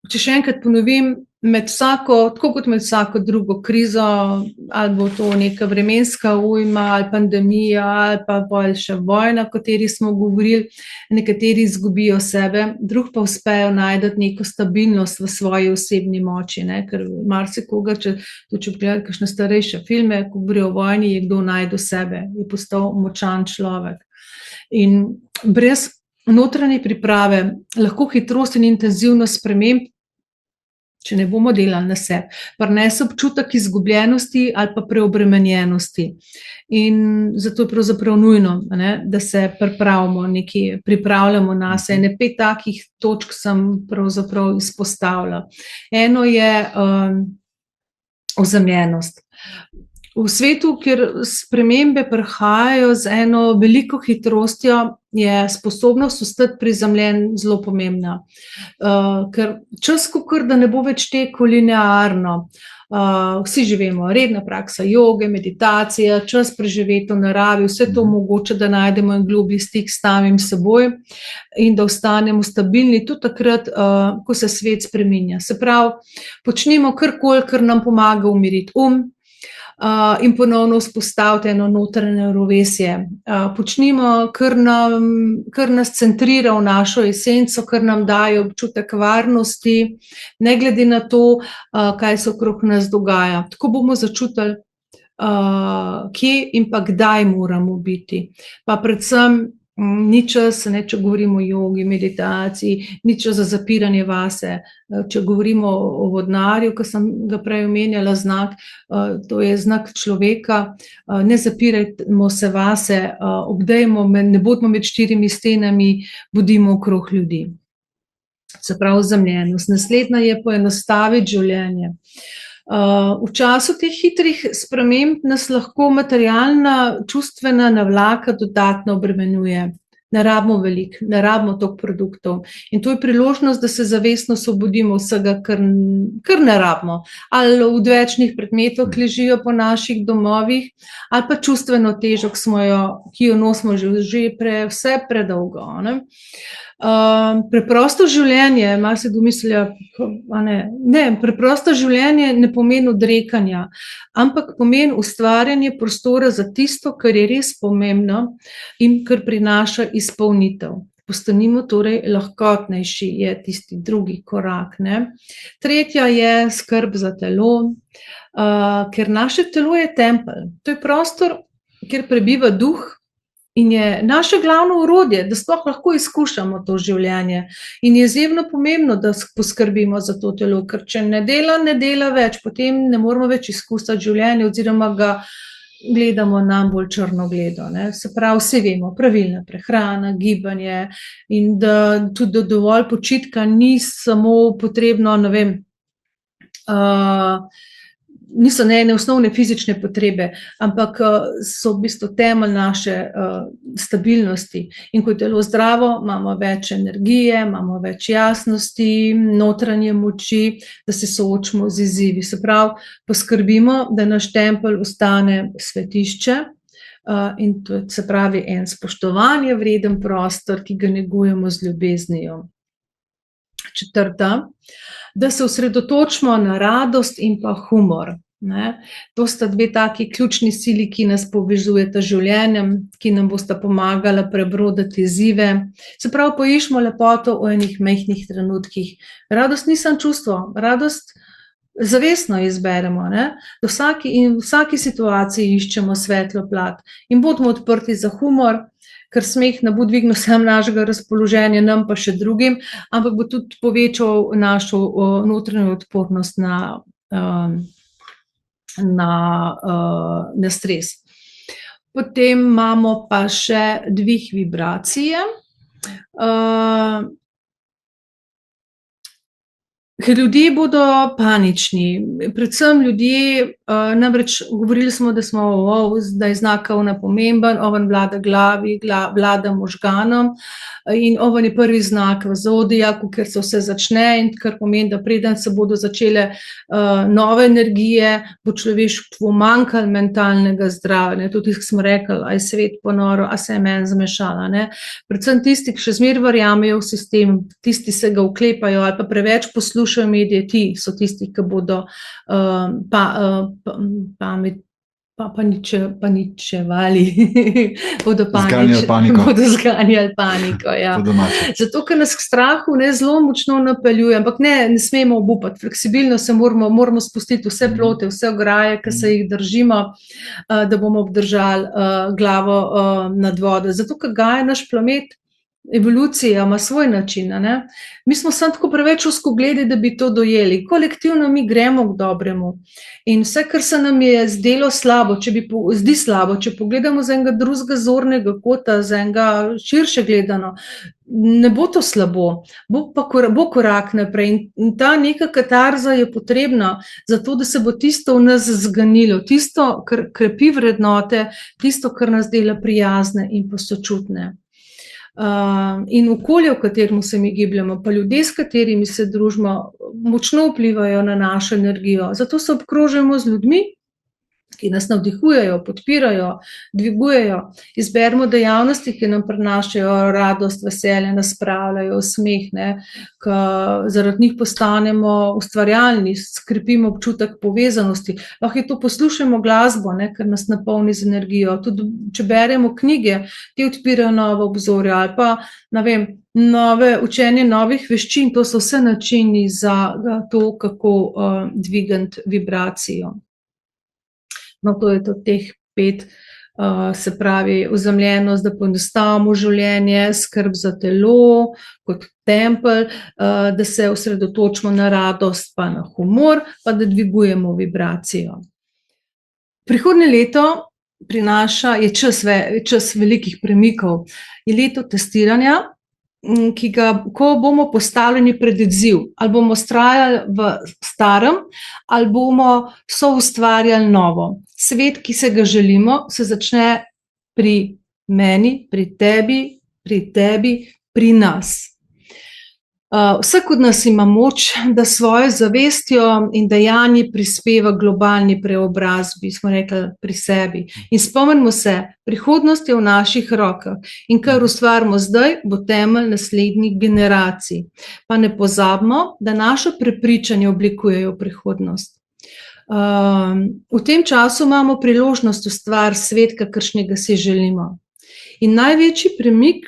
če še enkrat ponovim, tako kot med vsako drugo krizo, ali bo to neka vremenska ujma, ali pandemija, ali pa bolj še vojna, o kateri smo govorili, nekateri izgubijo sebe, drugi pa uspejo najti neko stabilnost v svoji osebni moči, ne, ker marsikoga, če pogledate kakšne starejše filme, ko govorijo o vojni, je kdo našel sebe, je postal močan človek. In brez notranje priprave lahko hitrost in intenzivnost sprememb, če ne bomo delali na sebi, prinese občutek izgubljenosti ali pa preobremenjenosti. In zato je pravzaprav nujno, ne, da se pripravljamo nase. Ene 5 takih točk sem pravzaprav izpostavila. Eno je ozemljenost. V svetu, kjer spremembe prihajajo z eno veliko hitrostjo, je sposobnost ostati prizemljen zelo pomembna. Ker čas, kakor da ne bo več tekel linearno. Vsi že vemo, redna praksa joge, meditacija, čas preživeti v naravi, vse to omogoča, da najdemo en globlji stik s samim seboj in da ostanemo stabilni tudi takrat, ko se svet spreminja. Se pravi, počnimo karkoli, kar nam pomaga umiriti in ponovno vzpostaviti eno notranje ravnovesje. Počnimo, kar nas centrira v našo esenco, kar nam daje občutek varnosti, ne glede na to, kaj se okrog nas dogaja. Tako bomo začutili, kje in pa kdaj moramo biti. Pa predvsem ni čas, ne, če govorimo o jogi, meditaciji, ni čas za zapiranje vase. Če govorimo o vodnarju, ki sem ga prej omenjala, znak, to je znak človeka, ne zapirajmo se vase, obdajmo, ne bodimo med 4 stenami, bodimo okrog ljudi. Se pravi ozemljenost. Naslednja je poenostaviti življenje. V času teh hitrih sprememb nas lahko materialna, čustvena navlaka dodatno obremenjuje. Ne rabimo veliko, ne rabimo toliko produktov. In to je priložnost, da se zavestno osvobodimo vsega, kar ne rabimo. Ali odvečnih predmetov, ki ležijo po naših domovih, ali pa čustveno težo, ki jo nosimo že vse predolgo, ne. Preprosto življenje, marsikdo misli, ne, preprosto življenje ne pomeni odrekanja, ampak pomeni ustvarjanje prostora za tisto, kar je res pomembno in kar prinaša izpolnitev. Postanimo torej lahkotnejši, je tisti drugi korak, ne. Tretja je skrb za telo, ker naše telo je tempelj. To je prostor, kjer prebiva duh, in je naše glavno orodje, da sploh lahko izkušamo to življenje. In je izjemno pomembno, da poskrbimo za to telo, ker če ne dela več, potem ne moremo več izkusiti življenja oziroma ga gledamo najbolj črnogledo, ne. Se pravi, vsi vemo, pravilna prehrana, gibanje in da tudi dovolj počitka ni samo potrebno, ne vem, niso ene osnovne fizične potrebe, ampak so v bistvu temelj naše stabilnosti. In ko je telo zdravo, imamo več energije, imamo več jasnosti, notranje moči, da se soočimo z izzivi. Se pravi, poskrbimo, da naš tempelj ostane svetišče, in to se pravi en spoštovanja vreden prostor, ki ga negujemo z ljubeznijo. Četrta, da se osredotočimo na radost in pa humor, ne. To sta 2 taki ključni sili, ki nas povezujeta z življenjem, ki nam bosta pomagala prebroditi izzive. Se pravi, poiščimo lepoto v enih majhnih trenutkih. Radost ni samo čustvo, radost zavestno izberemo, ne. V vsaki situaciji iščemo svetlo plat in bodimo odprti za humor, ker smeh ne bo dvignil samo našega razpoloženja, nam pa še drugim, ampak bo tudi povečal našo notranjo odpornost na stres. Potem imamo pa še dvig vibracije. Ljudje bodo panični, predvsem ljudje, namreč govorili smo, da je znak oven pomemben, oven vlada glavi, vlada možganom, in oven je prvi znak v zodiaku, kjer se vse začne, in kar pomeni, da preden se bodo začele nove energije, bo človeštvu manjkalo mentalnega zdravja, ne, tudi smo rekli, a je svet ponoro, a se je meni zmešalo, ne. Predvsem tisti, ki še zmeraj verjamejo v sistem, tisti se ga oklepajo ali pa preveč poslušajo poslušajo medije, ti so tisti, ki bodo paničevali, Zganjali paniko. bodo zganjali paniko, ja. Po domače. Zato, ker nas k strahu zelo močno napeljuje, ampak ne smemo obupati, fleksibilno se moramo spustiti vse plote, vse ograje, ki se jih držimo, da bomo obdržali glavo nad vodo. Zato, ker gaja naš planet, evolucija ima svoj način, a ne. Mi smo samo tako preveč ozkogledi, da bi to dojeli. Kolektivno mi gremo k dobremu. In vse, kar se nam je zdelo slabo, zdi slabo, če pogledamo z enega drugega zornega kota, z enega širše gledano, ne bo to slabo, bo korak naprej. In ta neka katarza je potrebna, zato da se bo tisto v nas zganilo, tisto, kar krepi vrednote, tisto, kar nas dela prijazne in pa sočutne. In okolje, v katerem se mi gibljamo, pa ljudje, s katerimi se družimo, močno vplivajo na našo energijo. Zato se obkrožujemo z ljudmi, ki nas navdihujejo, podpirajo, dvigujejo. Izberimo dejavnosti, ki nam prinašajo radost, veselje, nas spravljajo, smeh, zaradi njih postanemo ustvarjalni, skrepimo občutek povezanosti. Lahko je to, poslušamo glasbo, ker nas napolni z energijo. Tudi če beremo knjige, ti odpirajo nove obzorja ali pa, ne vem, učenje novih veščin, to so vse načini za to, kako dvigati vibracijo. No, to je to teh 5, se pravi, ozemljenost, da poenostavimo življenje, skrb za telo kot tempelj, da se osredotočimo na radost pa na humor, pa da dvigujemo vibracijo. Prihodnje leto je čas velikih premikov, je leto testiranja, ko bomo postavljeni pred izziv, ali bomo vztrajali v starem, ali bomo soustvarjali novo. Svet, ki se ga želimo, se začne pri meni, pri tebi, pri nas. Vsak od nas ima moč, da svojo zavestjo in dejanji prispeva globalni preobrazbi, smo rekli, pri sebi. In spomnimo se, prihodnost je v naših rokah in kar ustvarimo zdaj, bo temelj naslednjih generacij. Pa ne pozabimo, da naša prepričanja oblikujejo prihodnost. V tem času imamo priložnost ustvariti svet, kakršnega si želimo. In največji premik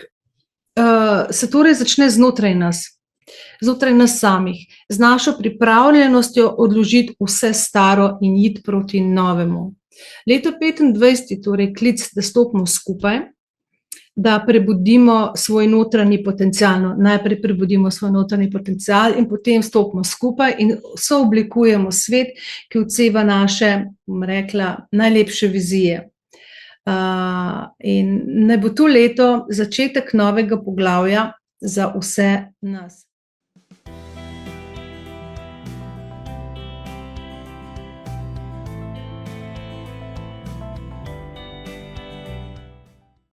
se torej začne znotraj nas samih, z našo pripravljenostjo odložiti vse staro in iti proti novemu. Leto 2025 je torej klic, da stopimo skupaj, da prebudimo svoj notranji potencial. Najprej prebudimo svoj notranji potencial in potem stopimo skupaj in sooblikujemo svet, ki odseva naše, bom rekla, najlepše vizije. In naj bo to leto začetek novega poglavja za vse nas.